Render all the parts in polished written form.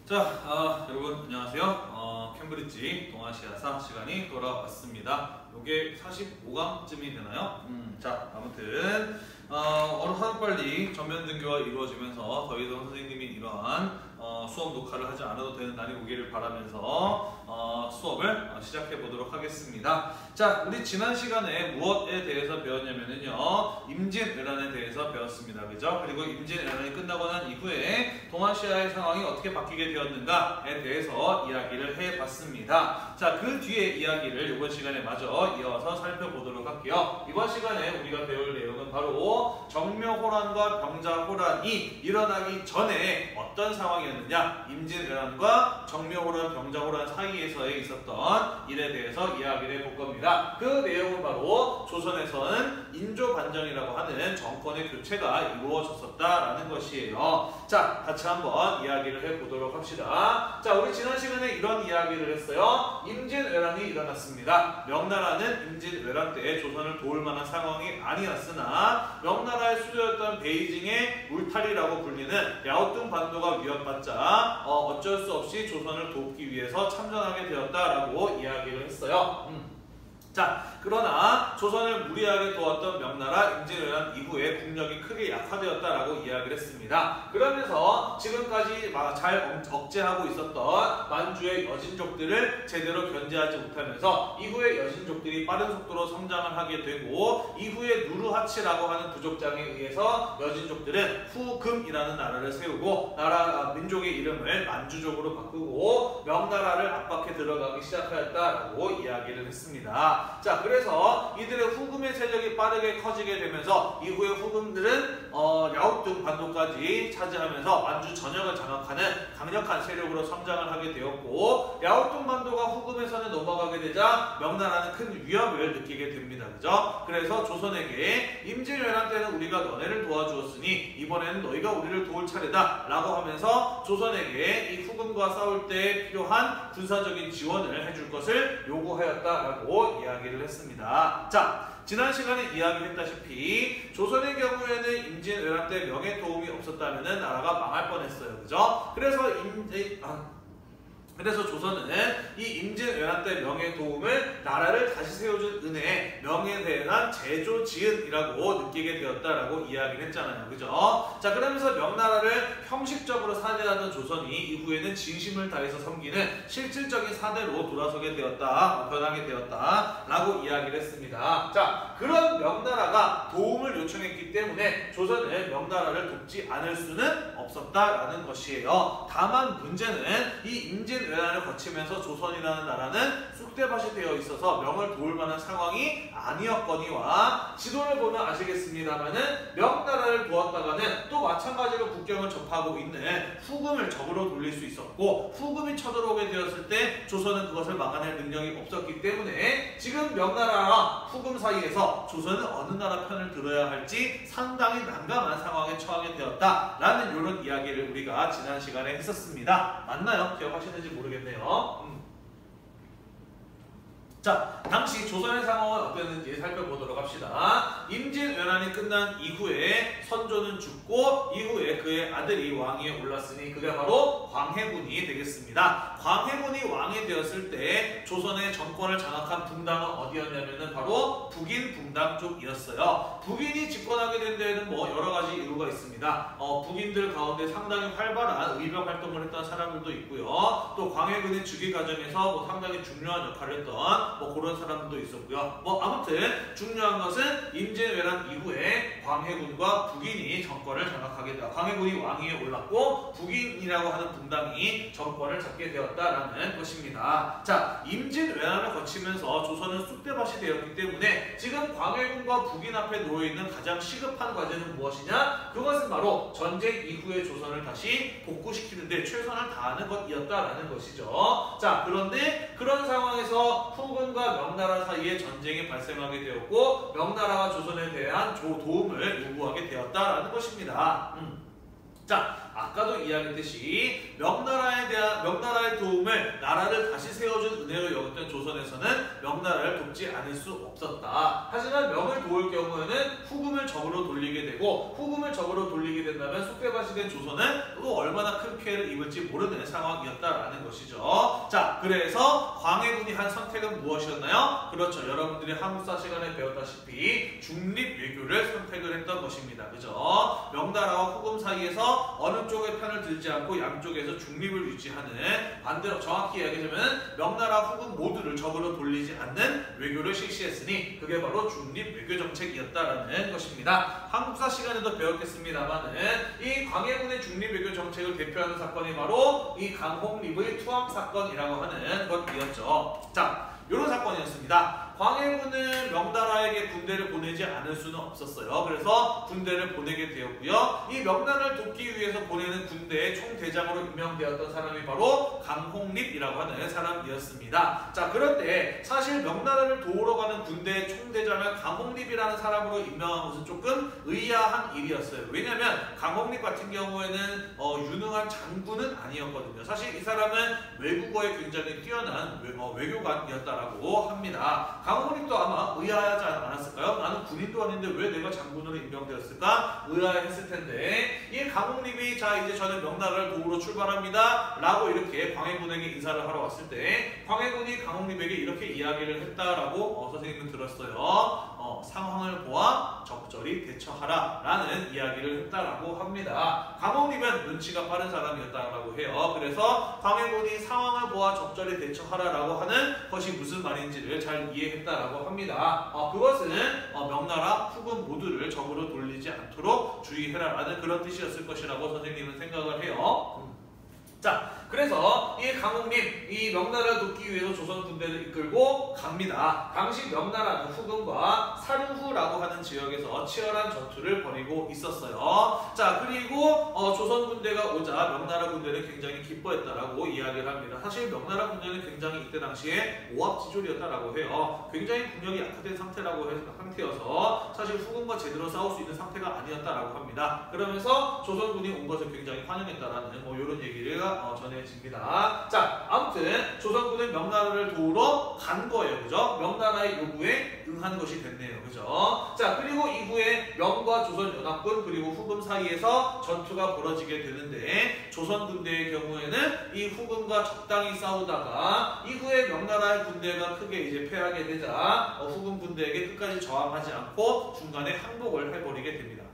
여러분 안녕하세요. 캠브리지 동아시아사 시간이 돌아왔습니다. 요게 45강쯤이 되나요? 아무튼 하루빨리 전면 등교가 이루어지면서 더 이상 선생님이 이러한 수업 녹화를 하지 않아도 되는 날이 오기를 바라면서 수업을 시작해 보도록 하겠습니다. 자, 우리 지난 시간에 무엇에 대해서 배웠냐면요, 임진왜란에 대해서 배웠습니다. 그죠? 그리고 임진왜란이 끝나고 난 이후에 동아시아의 상황이 어떻게 바뀌게 되었는가에 대해서 이야기를 해봤습니다. 자, 그 뒤에 이야기를 이번 시간에 마저 이어서 살펴보도록 할게요. 이번 시간에 우리가 배울 내용은 바로 정묘호란과 병자호란이 일어나기 전에 어떤 상황이었느냐, 임진왜란과 정묘호란, 병자호란 사이에서에 있었던 일에 대해서 이야기를 해볼 겁니다. 그 내용은 바로 조선에서는 인조반정이라고 하는 정권의 교체가 이루어졌었다라는 것이에요. 자, 같이 한번 이야기를 해보도록 합시다. 자, 우리 지난 시간에 이런 이야기를 했어요. 임진왜란이 일어났습니다. 명나라는 임진왜란 때 조선을 도울 만한 상황이 아니었으나 명나라의 수도였던 베이징의 울타리라고 불리는 야오뚱 반도가 위협받자 어쩔 수 없이 조선을 돕기 위해서 참전하게 되었다라고 이야기를 했어요. 자, 그러나 조선을 무리하게 도왔던 명나라 임진왜란 이후에 국력이 크게 약화되었다라고 이야기를 했습니다. 그러면서 지금까지 잘 억제하고 있었던 만주의 여진족들을 제대로 견제하지 못하면서 이후에 여진족들이 빠른 속도로 성장을 하게 되고, 이후에 누르하치라고 하는 부족장에 의해서 여진족들은 후금이라는 나라를 세우고 민족의 이름을 만주족으로 바꾸고 명나라를 압박해 들어가기 시작하였다라고 이야기를 했습니다. 자, 그래서 이들의 후금의 세력이 빠르게 커지게 되면서 이후에 후금들은 야오뚱 반도까지 차지하면서 만주 전역을 장악하는 강력한 세력으로 성장을 하게 되었고, 야오뚱 반도가 후금에서는 넘어가게 되자 명나라는 큰 위협을 느끼게 됩니다. 그죠? 그래서 조선에게 임진왜란 때는 우리가 너네를 도와주었으니 이번에는 너희가 우리를 도울 차례다 라고 하면서 조선에게 이 후금과 싸울 때 필요한 군사적인 지원을 해줄 것을 요구하였다라고 이야기를 했습니다. 자, 지난 시간에 이야기했다시피 조선의 경우에는 임진왜란 때 명예 도움이 없었다면 나라가 망할 뻔했어요. 그죠? 그래서 조선은 이 임진왜란 때 명예 도움을 나라를 다시 세워준 은혜, 명예에 대한 제조지은이라고 느끼게 되었다라고 이야기를 했잖아요. 그죠? 자, 그러면서 명나라를 형식적으로 사대하던 조선이 이후에는 진심을 다해서 섬기는 실질적인 사대로 돌아서게 되었다, 변하게 되었다라고 이야기를 했습니다. 자, 그런 명나라가 도움을 요청했기 때문에 조선은 명나라를 돕지 않을 수는 없었다라는 것이에요. 다만 문제는 이 임진왜란을 거치면서 조선이라는 나라는 쑥대밭이 되어 있어서 명을 도울 만한 상황이 아니었거니와, 지도를 보면 아시겠습니다만은 명나라를 도왔다가는 또 마찬가지로 국경을 접하고 있는 후금을 적으로 돌릴 수 있었고, 후금이 쳐들어오게 되었을 때 조선은 그것을 막아낼 능력이 없었기 때문에 지금 명나라와 후금 사이에서 조선은 어느 나라 편을 들어야 할지 상당히 난감한 상황에 처하게 되었다라는 이런 이야기를 우리가 지난 시간에 했었습니다. 맞나요? 기억하시는지 모르겠네요. 자, 당시 조선의 상황은 어땠는지 살펴보도록 합시다. 임진왜란이 끝난 이후에 선조는 죽고 이후에 그의 아들이 왕위에 올랐으니 그게 바로 광해군이 되겠습니다. 광해군이 왕이 되었을 때 조선의 정권을 장악한 붕당은 어디였냐면은 바로 북인 붕당 쪽이었어요. 북인이 집권하게 된 데에는 여러 가지 이유가 있습니다. 북인들 가운데 상당히 활발한 의병 활동을 했던 사람들도 있고요. 또 광해군의 즉위 과정에서 상당히 중요한 역할을 했던 그런 사람들도 있었고요. 아무튼 중요한 것은 임진왜란 이후에 광해군과 북인이 정권을 장악하게 되었다. 광해군이 왕위에 올랐고 북인이라고 하는 붕당이 정권을 잡게 되었다라는 것입니다. 자, 임진왜란을 거치면서 조선은 쑥대밭이 되었기 때문에 지금 광해군과 북인 앞에 놓여있는 가장 시급한 과제는 무엇이냐? 그것은 바로 전쟁 이후의 조선을 다시 복구시키는 데 최선을 다하는 것이었다라는 것이죠. 자, 그런데 그런 상황에서 후금과 명나라 사이에 전쟁이 발생하게 되었고 명나라와 조선에 대한 도움을 요구하게 되었다라는 것입니다. 자, 아까도 이야기했듯이 명나라의 도움을 나라를 다시 세워준 은혜로 여겼던 조선에서는 명나라를 돕지 않을 수 없었다. 하지만 명을 도울 경우에는 후금을 적으로 돌리게 되고 후금을 적으로 돌리게 된다면 쑥대밭이 된 조선은 또 얼마나 큰 피해를 입을지 모르는 상황이었다라는 것이죠. 자, 그래서 광해군이 한 선택은 무엇이었나요? 그렇죠. 여러분들이 한국사 시간에 배웠다시피 중립 외교를 선택을 했던 것입니다. 그죠? 명나라와 후금 사이에서 어느 쪽의 편을 들지 않고 양쪽에서 중립을 유지하는, 반대로 정확히 이야기하자면 명나라 후금 모두를 적으로 돌리지 않는 외교를 실시했으니 그게 바로 중립 외교 정책이었다라는 것입니다. 한국사 시간에도 배웠겠습니다만은 이 광해군의 중립 외교 정책을 대표하는 사건이 바로 이 강홍립의 투항 사건이라고 하는 것이었죠. 자, 이런 사건이었습니다. 광해군은 명나라에게 군대를 보내지 않을 수는 없었어요. 그래서 군대를 보내게 되었고요. 이 명나라를 돕기 위해서 보내는 군대의 총대장으로 임명되었던 사람이 바로 강홍립이라고 하는 사람이었습니다. 자, 그런데 사실 명나라를 도우러 가는 군대의 총대장을 강홍립이라는 사람으로 임명한 것은 조금 의아한 일이었어요. 왜냐하면 강홍립 같은 경우에는 유능한 장군은 아니었거든요. 사실 이 사람은 외국어에 굉장히 뛰어난 외교관이었다라고 합니다. 강홍립도 아마 의아하지 않았을까요? 나는 군인도 아닌데 왜 내가 장군으로 임명되었을까? 의아했을 텐데 이 강홍립이 자 이제 저는 명나라를 도우러 출발합니다 라고 이렇게 광해군에게 인사를 하러 왔을 때 광해군이 강홍립에게 이렇게 이야기를 했다라고 선생님은 들었어요. 상황을 보아 적절히 대처하라 라는 이야기를 했다라고 합니다. 강홍립은 눈치가 빠른 사람이었다라고 해요. 그래서 광해군이 상황을 보아 적절히 대처하라 라고 하는 것이 무슨 말인지를 잘 이해했다라고 합니다. 그것은 명나라 후금 모두를 적으로 돌리지 않도록 주의해라 라는 그런 뜻이었을 것이라고 선생님은 생각을 해요. 자, 그래서 이 강홍립, 이 명나라를 돕기 위해서 조선 군대를 이끌고 갑니다. 당시 명나라는 후금과 사르후라고 하는 지역에서 치열한 전투를 벌이고 있었어요. 자, 그리고 조선 군대가 오자 명나라 군대는 굉장히 기뻐했다라고 이야기를 합니다. 사실 명나라 군대는 굉장히 이때 당시에 오합지졸이었다라고 해요. 굉장히 국력이 약화된 상태여서 사실 후금과 제대로 싸울 수 있는 상태가 아니었다라고 합니다. 그러면서 조선군이 온 것을 굉장히 환영했다라는 이런 얘기를 전해집니다. 자, 아무튼 조선군은 명나라를 도우러 간 거예요. 그죠? 명나라의 요구에 응한 것이 됐네요. 그죠? 자, 그리고 이후에 명과 조선연합군 그리고 후금 사이에서 전투가 벌어지게 되는데 조선 군대의 경우에는 이 후금과 적당히 싸우다가 이후에 명나라의 군대가 크게 이제 패하게 되자 후금 군대에게 끝까지 저항하지 않고 중간에 항복을 해버리게 됩니다.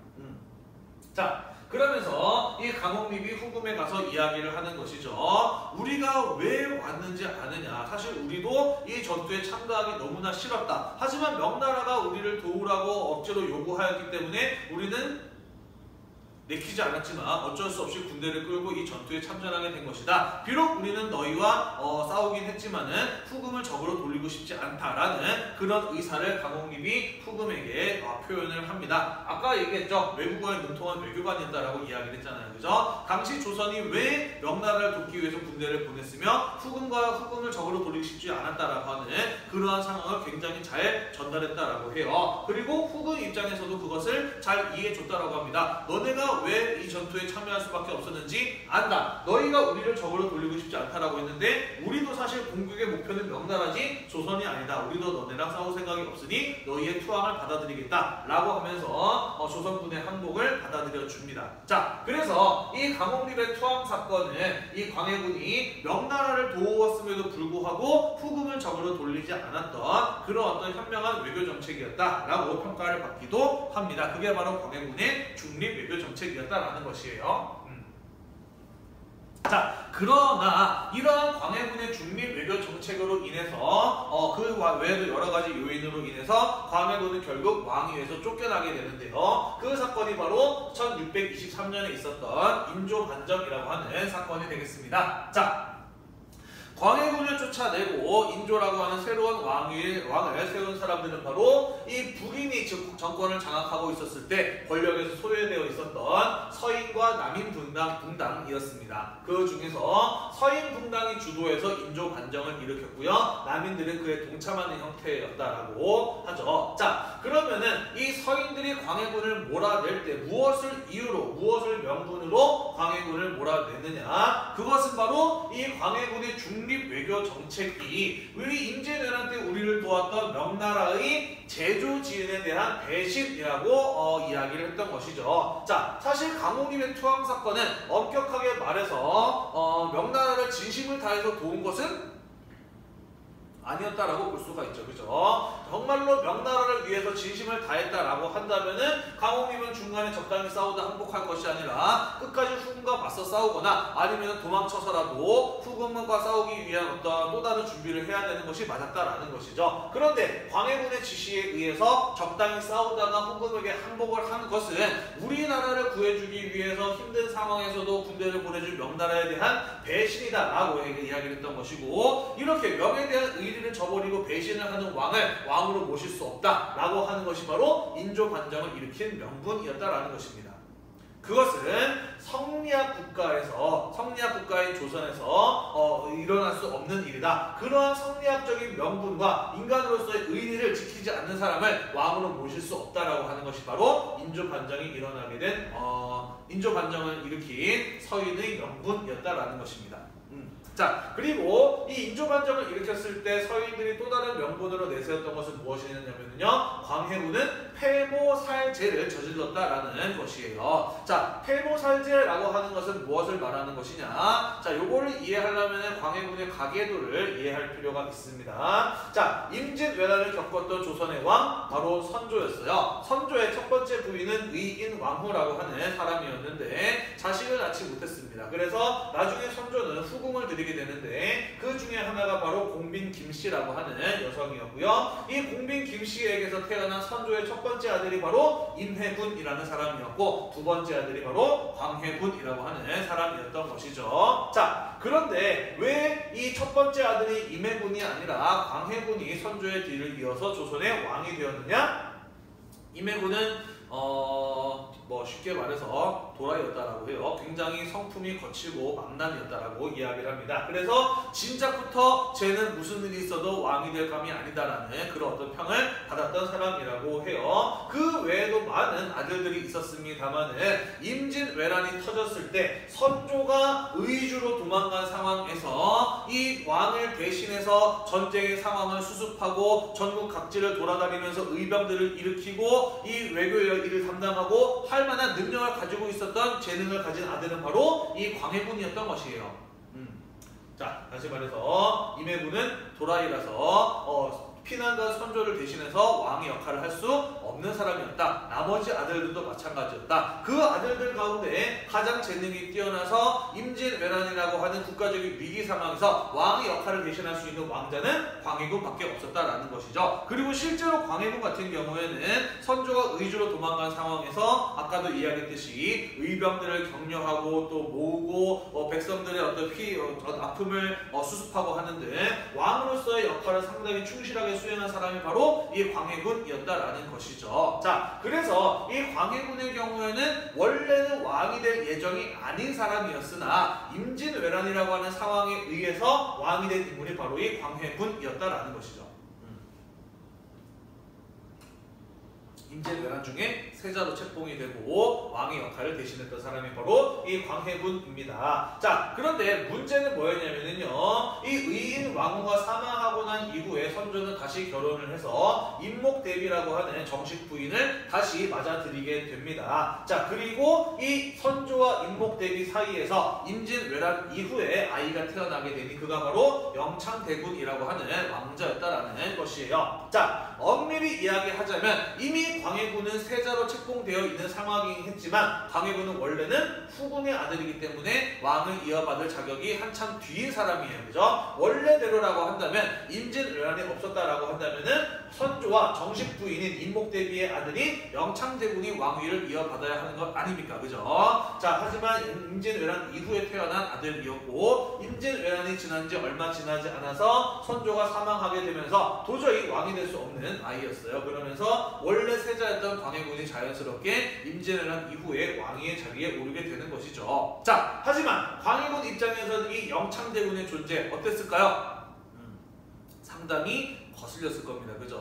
자, 그러면서 이 강홍립이 후금에 가서 이야기를 하는 것이죠. 우리가 왜 왔는지 아느냐. 사실 우리도 이 전투에 참가하기 너무나 싫었다. 하지만 명나라가 우리를 도우라고 억지로 요구하였기 때문에 우리는 내키지 않았지만 어쩔 수 없이 군대를 끌고 이 전투에 참전하게 된 것이다. 비록 우리는 너희와 싸우긴 했지만은 후금을 적으로 돌리고 싶지 않다라는 그런 의사를 강홍립이 후금에게 표현을 합니다. 아까 얘기했죠. 외국어에 능통한 외교관이었다라고 이야기를 했잖아요. 그죠? 당시 조선이 왜 명나라를 돕기 위해서 군대를 보냈으며 후금을 적으로 돌리고 싶지 않았다라고 하는 그러한 상황을 굉장히 잘 전달했다라고 해요. 그리고 후금 입장에서도 그것을 잘 이해해줬다라고 합니다. 너네가 왜 이 전투에 참여할 수밖에 없었는지 안다. 너희가 우리를 적으로 돌리고 싶지 않다라고 했는데 우리도 사실 공격의 목표는 명나라지 조선이 아니다. 우리도 너네랑 싸울 생각이 없으니 너희의 투항을 받아들이겠다 라고 하면서 조선군의 항복을 받아들여 줍니다. 자, 그래서 이 강홍립의 투항 사건은 이 광해군이 명나라를 도왔음에도 불구하고 후금을 적으로 돌리지 않았던 그런 어떤 현명한 외교 정책이었다라고 평가를 받기도 합니다. 그게 바로 광해군의 중립 외교 정책이었다라는 것이에요. 자, 그러나 이러한 광해군의 중립 외교 정책으로 인해서 그 외에도 여러 가지 요인으로 인해서 광해군은 결국 왕위에서 쫓겨나게 되는데요. 그 사건이 바로 1623년에 있었던 인조반정이라고 하는 사건이 되겠습니다. 자, 광해군을 쫓아내고 인조라고 하는 새로운 왕을 세운 사람들은 바로 이 북인이 정권을 장악하고 있었을 때 권력에서 소외되어 있었던 서인과 남인 분당이었습니다. 그 중에서 서인분당이 주도해서 인조 반정을 일으켰고요. 남인들은 그에 동참하는 형태였다라고 하죠. 자, 그러면은 이 서인들이 광해군을 몰아낼 때 무엇을 이유로, 무엇을 명분으로 광해군을 몰아냈느냐? 그것은 바로 이 광해군의 중립 외교 정책이 우리 임진왜란 때 우리를 도왔던 명나라의 제조 지은에 대한 배신이라고 이야기를 했던 것이죠. 자, 사실 강호림의 투항 사건은 엄격하게 말해서 명나라를 진심을 다해서 도운 것은 아니었다라고 볼 수가 있죠. 그죠? 정말로 명나라를 위해서 진심을 다했다라고 한다면은 강호림은 중간에 적당히 싸우다 항복할 것이 아니라 끝까지 후금과 맞서 싸우거나 아니면 도망쳐서라도 후금과 싸우기 위한 어떤 또 다른 준비를 해야 되는 것이 맞았다라는 것이죠. 그런데 광해군의 지시에 의해서 적당히 싸우다가 후금에게 항복을 한 것은 우리나라를 구해주기 위해서 힘든 상황에서도 군대를 보내준 명나라에 대한 배신이다라고 이야기를 했던 것이고, 이렇게 명에 대한 의리를 저버리고 배신을 하는 왕을 왕으로 모실 수 없다라고 하는 것이 바로 인조 반정을 일으킨 명분이었다라는 것입니다. 그것은 성리학 국가인 조선에서 일어날 수 없는 일이다. 그러한 성리학적인 명분과 인간으로서의 의리를 지키지 않는 사람을 왕으로 모실 수 없다라고 하는 것이 바로 인조 반정이 일어나게 된 인조 반정을 일으킨 서인의 명분이었다라는 것입니다. 자, 그리고 이 인조 반정을 일으켰을 때 서인들이 또 다른 명분으로 내세웠던 것은 무엇이냐면요, 광해군은 폐모살제를 저질렀다라는 것이에요. 자, 폐모살제라고 하는 것은 무엇을 말하는 것이냐? 자, 요거를 이해하려면 광해군의 가계도를 이해할 필요가 있습니다. 자, 임진왜란을 겪었던 조선의 왕 바로 선조였어요. 선조의 첫 번째 부인은 의인왕후라고 하는 사람이었는데 자식을 낳지 못했습니다. 그래서 나중에 선조는 후궁을 들이게 되는데 그 중에 하나가 바로 공빈 김씨라고 하는 여성이었고요. 이 공빈 김씨에게서 태어난 선조의 첫 번째 아들이 바로 임해군이라는 사람이었고, 두 번째 아들이 바로 광해군이라고 하는 사람이었던 것이죠. 자, 그런데 왜 이 첫 번째 아들이 임해군이 아니라 광해군이 선조의 뒤를 이어서 조선의 왕이 되었느냐? 임해군은 쉽게 말해서 도라이였다라고 해요. 굉장히 성품이 거칠고 망난이었다라고 이야기를 합니다. 그래서 진작부터 쟤는 무슨 일이 있어도 왕이 될 감이 아니다라는 그런 어떤 평을 받았던 사람이라고 해요. 그 외에도 많은 아들들이 있었습니다만은 임진왜란이 터졌을 때 선조가 의주로 도망간 상황에서 이 왕을 대신해서 전쟁의 상황을 수습하고 전국 각지를 돌아다니면서 의병들을 일으키고 이 외교 일을 담당하고 할 만한 능력을 가지고 있었던 재능을 가진 아들은 바로 이 광해군이었던 것이에요. 자, 다시 말해서 임해군은 도라이라서 피난간 선조를 대신해서 왕의 역할을 할 수 없는 사람이었다. 나머지 아들들도 마찬가지였다. 그 아들들 가운데 가장 재능이 뛰어나서 임진왜란이라고 하는 국가적인 위기 상황에서 왕의 역할을 대신할 수 있는 왕자는 광해군밖에 없었다라는 것이죠. 그리고 실제로 광해군 같은 경우에는 선조가 의주로 도망간 상황에서 아까도 이야기했듯이 의병들을 격려하고 또 모으고 백성들의 어떤 아픔을 수습하고 하는 등 왕으로서의 역할을 상당히 충실하게 수행한 사람이 바로 이 광해군이었다라는 것이죠. 자, 그래서 이 광해군의 경우에는 원래는 왕이 될 예정이 아닌 사람이었으나 임진왜란이라고 하는 상황에 의해서 왕이 된 인물이 바로 이 광해군이었다라는 것이죠. 임진왜란 중에 세자로 책봉이 되고 왕의 역할을 대신했던 사람이 바로 이 광해군입니다. 자, 그런데 문제는 뭐였냐면요, 이 의인 왕후가 사망하고 난 이후에 선조는 다시 결혼을 해서 임목대비라고 하는 정식 부인을 다시 맞아들이게 됩니다. 자, 그리고 이 선조와 임목대비 사이에서 임진왜란 이후에 아이가 태어나게 되니 그가 바로 영창대군이라고 하는 왕자였다라는 것이에요. 자, 엄밀히 이야기하자면 이미 광해군은 세자로 책봉되어 있는 상황이긴 했지만 광해군은 원래는 후궁의 아들이기 때문에 왕을 이어받을 자격이 한참 뒤인 사람이에요. 그죠? 원래대로라고 한다면 임진왜란이 없었다라고 한다면은 선조와 정식 부인인 임목대비의 아들이 영창대군이 왕위를 이어받아야 하는 것 아닙니까? 그죠? 자, 하지만 임진왜란 이후에 태어난 아들이었고 임진왜란이 지난 지 얼마 지나지 않아서 선조가 사망하게 되면서 도저히 왕이 될 수 없는 아이였어요. 그러면서 원래 세자였던 광해군이 자연스럽게 임진을 한 이후에 왕위의 자리에 오르게 되는 것이죠. 자, 하지만 광해군 입장에서는 이 영창대군의 존재 어땠을까요? 상당히 거슬렸을 겁니다. 그죠?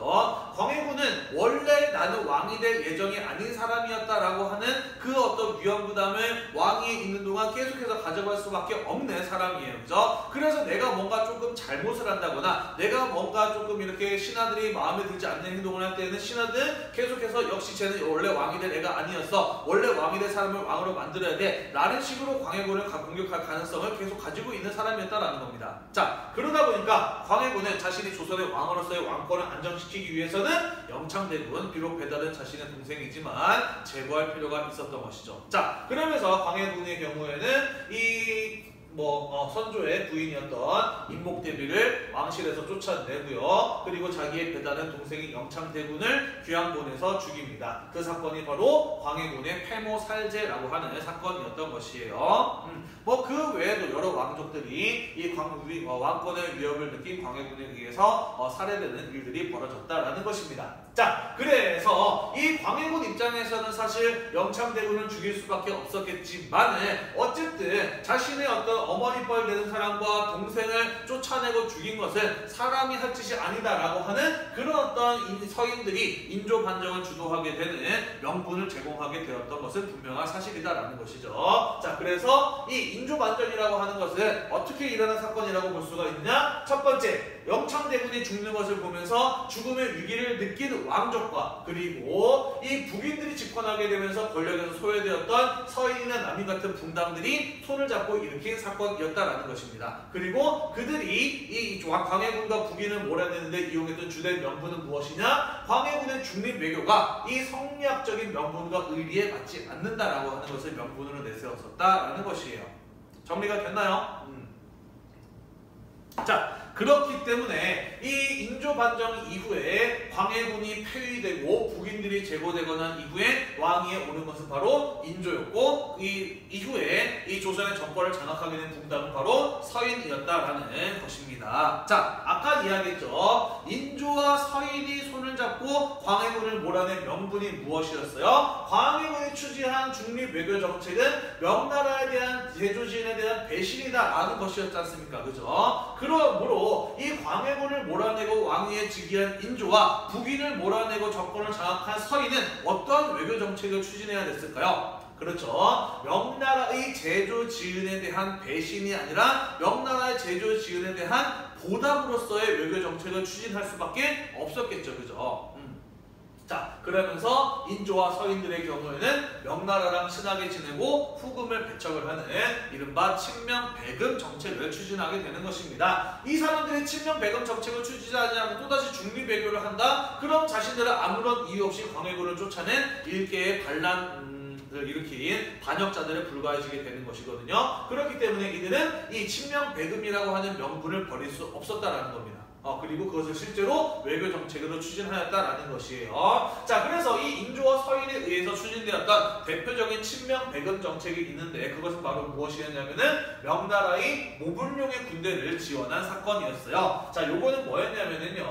광해군은 원래 나는 왕이 될 예정이 아닌 사람이었다라고 하는 그 어떤 위험 부담을 왕위에 있는 동안 계속해서 가져갈 수밖에 없는 사람이에요. 그죠? 그래서 내가 뭔가 조금 잘못을 한다거나 내가 뭔가 조금 이렇게 신하들이 마음에 들지 않는 행동을 할 때는 신하들은 계속해서 역시 쟤는 원래 왕이 될 애가 아니었어. 원래 왕이 될 사람을 왕으로 만들어야 돼. 라는 식으로 광해군을 공격할 가능성을 계속 가지고 있는 사람이었다라는 겁니다. 자, 그러다 보니까 광해군은 자신이 조선의 왕으로서의 왕권을 안정시키기 위해서는 영창대군, 비록 배달은 자신의 동생이지만 제거할 필요가 있었던 것이죠. 자, 그러면서 광해군의 경우에는 이 선조의 부인이었던 인목대비를 왕실에서 쫓아내고요. 그리고 자기의 배다른 동생인 영창대군을 귀양 보내서 죽입니다. 그 사건이 바로 광해군의 패모살제라고 하는 사건이었던 것이에요. 그 외에도 여러 왕족들이 이 왕권의 위협을 느낀 광해군에 의해서 살해되는 일들이 벌어졌다라는 것입니다. 자, 그래서 이 광해군 입장에서는 사실 영창대군을 죽일 수밖에 없었겠지만 어쨌든 자신의 어떤 어머니뻘 되는 사람과 동생을 쫓아내고 죽인 것은 사람이 할 짓이 아니다라고 하는 그런 어떤 서인들이 인조 반정을 주도하게 되는 명분을 제공하게 되었던 것은 분명한 사실이다라는 것이죠. 자, 그래서 이 인조 반정이라고 하는 것은 어떻게 일어난 사건이라고 볼 수가 있냐? 첫 번째, 영창대군이 죽는 것을 보면서 죽음의 위기를 느낀 왕족과 그리고 이 북인들이 집권하게 되면서 권력에서 소외되었던 서인이나 남인 같은 분당들이 손을 잡고 일으킨 사건이었다라는 것입니다. 그리고 그들이 이 광해군과 북인을 몰아내는데 이용했던 주된 명분은 무엇이냐? 광해군의 중립 외교가 이 성리학적인 명분과 의리에 맞지 않는다라고 하는 것을 명분으로 내세웠었다라는 것이에요. 정리가 됐나요? 자, 그렇기 때문에 이 인조 반정 이후에 광해군이 폐위되고 북인들이 제거되거나 한 이후에 왕위에 오른 것은 바로 인조였고 이 이후에 이 조선의 정권을 장악하게 된 분당은 바로 서인이었다라는 것입니다. 자, 아까 이야기했죠. 인조와 서인이 손을 잡고 광해군을 몰아낸 명분이 무엇이었어요? 광해군이 추진한 중립 외교 정책은 명나라에 대한 제조지인에 대한 배신이다라는 것이었지 않습니까? 그죠? 그러므로 이 광해군을 몰아내고 왕위에 즉위한 인조와 북인을 몰아내고 정권을 장악한 서인은 어떠한 외교 정책을 추진해야 됐을까요? 그렇죠. 명나라의 제조지은에 대한 배신이 아니라 명나라의 제조지은에 대한 보답으로서의 외교 정책을 추진할 수밖에 없었겠죠. 그죠? 자, 그러면서 인조와 서인들의 경우에는 명나라랑 친하게 지내고 후금을 배척을 하는 이른바 친명배금 정책을 추진하게 되는 것입니다. 이 사람들이 친명배금 정책을 추진하지 않고 또다시 중립외교를 한다? 그럼 자신들은 아무런 이유 없이 광해군을 쫓아낸 일개의 반란을 일으킨 반역자들에 불과해지게 되는 것이거든요. 그렇기 때문에 이들은 이 친명배금이라고 하는 명분을 버릴 수 없었다라는 겁니다. 그리고 그것을 실제로 외교 정책으로 추진하였다라는 것이에요. 자, 그래서 이 인조와 서인에 의해서 추진되었던 대표적인 친명배금 정책이 있는데 그것은 바로 무엇이었냐면은 명나라의 모분룡의 군대를 지원한 사건이었어요. 자, 요거는 뭐였냐면은요,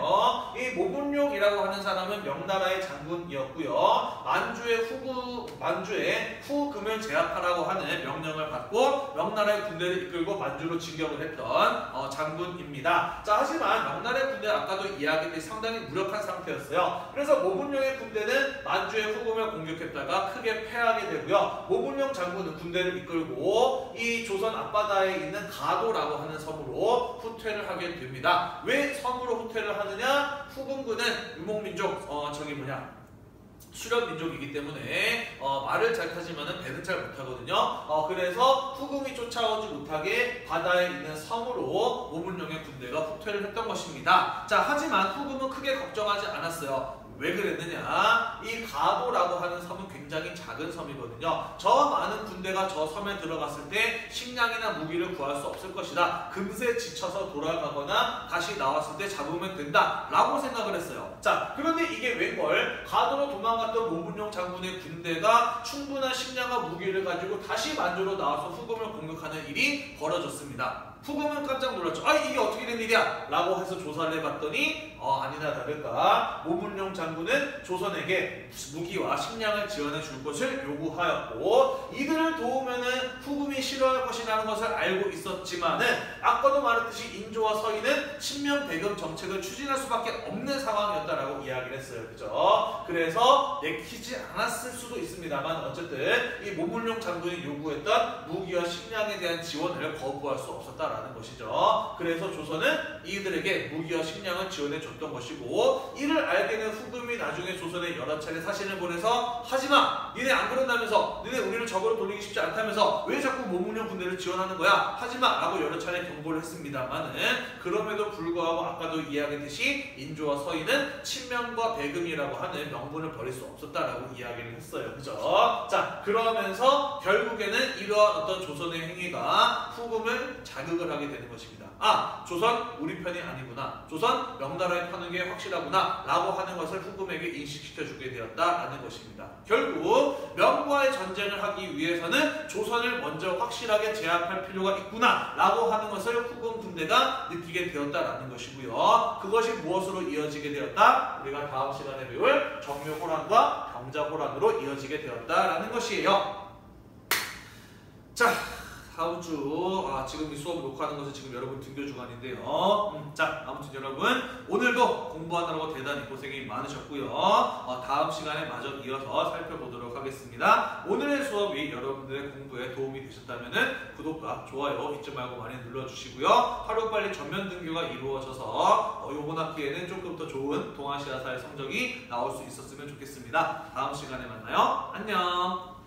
이 모분룡이라고 하는 사람은 명나라의 장군이었고요. 만주의 후금을 제압하라고 하는 명령을 받고 명나라의 군대를 이끌고 만주로 진격을 했던 장군입니다. 자, 하지만 명나라의 군대는 아까도 이야기했듯이 상당히 무력한 상태였어요. 그래서 모분룡의 군대는 만주의 후금을 공격했다가 크게 패하게 되고요. 모분룡 장군은 군대를 이끌고 이 조선 앞바다에 있는 가도라고 하는 섬으로 후퇴를 하게 됩니다. 왜 섬으로 후퇴를 하느냐? 후금군은 유목민족 수렵민족이기 때문에 말을 잘 타지만 배는 잘 못하거든요. 그래서 후금이 쫓아오지 못하게 바다에 있는 섬으로 모분룡의 군대가 후퇴를 했던 것입니다. 자, 하지만 후금은 크게 걱정하지 않았어요. 왜 그랬느냐? 이 가도라고 하는 섬은 굉장히 작은 섬이거든요. 저 많은 군대가 저 섬에 들어갔을 때 식량이나 무기를 구할 수 없을 것이다. 금세 지쳐서 돌아가거나 다시 나왔을 때 잡으면 된다 라고 생각을 했어요. 자, 그런데 이게 웬걸? 가도로 도망갔던 모분룡 장군의 군대가 충분한 식량과 무기를 가지고 다시 만주로 나와서 후금을 공격하는 일이 벌어졌습니다. 후금은 깜짝 놀랐죠. 이게 어떻게 된 일이야? 라고 해서 조사를 해봤더니 아니나 다를까 모분룡 장군 장군은 조선에게 무기와 식량을 지원해 줄 것을 요구하였고 이들을 도우면은 후금이 싫어할 것이라는 것을 알고 있었지만은 아까도 말했듯이 인조와 서인은 친명 대금 정책을 추진할 수밖에 없는 상황이었다라고 이야기를 했어요. 그죠? 그래서 내키지 않았을 수도 있습니다만 어쨌든 이 모문룡 장군이 요구했던 무기와 식량에 대한 지원을 거부할 수 없었다라는 것이죠. 그래서 조선은 이들에게 무기와 식량을 지원해 줬던 것이고 이를 알게 된 후금이 나중에 조선에 여러 차례 사신을 보내서 하지마! 니네 안 그런다면서 니네 우리를 적으로 돌리기 쉽지 않다면서 왜 자꾸 모문룡 군대를 지원하는 거야? 하지마! 라고 여러 차례 경고를 했습니다만은 그럼에도 불구하고 아까도 이야기했듯이 인조와 서인은 친명과 배금이라고 하는 명분을 버릴 수 없었다라고 이야기를 했어요. 그죠? 자, 그러면서 결국에는 이러한 어떤 조선의 행위가 후금을 자극을 하게 되는 것입니다. 아, 조선 우리 편이 아니구나. 조선 명나라에 파는 게 확실하구나. 라고 하는 것을 후금에게 인식시켜주게 되었다라는 것입니다. 결국 명과의 전쟁을 하기 위해서는 조선을 먼저 확실하게 제압할 필요가 있구나. 라고 하는 것을 후금 군대가 느끼게 되었다라는 것이고요. 그것이 무엇으로 이어지게 되었다? 우리가 다음 시간에 배울 정묘호란과 병자호란으로 이어지게 되었다라는 것이에요. 자, 다음 주 지금 이 수업을 녹화하는 것은 지금 여러분 등교 주간인데요. 자, 아무튼 여러분 오늘도 공부하느라고 대단히 고생이 많으셨고요. 다음 시간에 마저 이어서 살펴보도록 하겠습니다. 오늘의 수업이 여러분들의 공부에 도움이 되셨다면 구독과 좋아요 잊지 말고 많이 눌러주시고요. 하루빨리 전면 등교가 이루어져서 이번 학기에는 조금 더 좋은 동아시아사의 성적이 나올 수 있었으면 좋겠습니다. 다음 시간에 만나요. 안녕.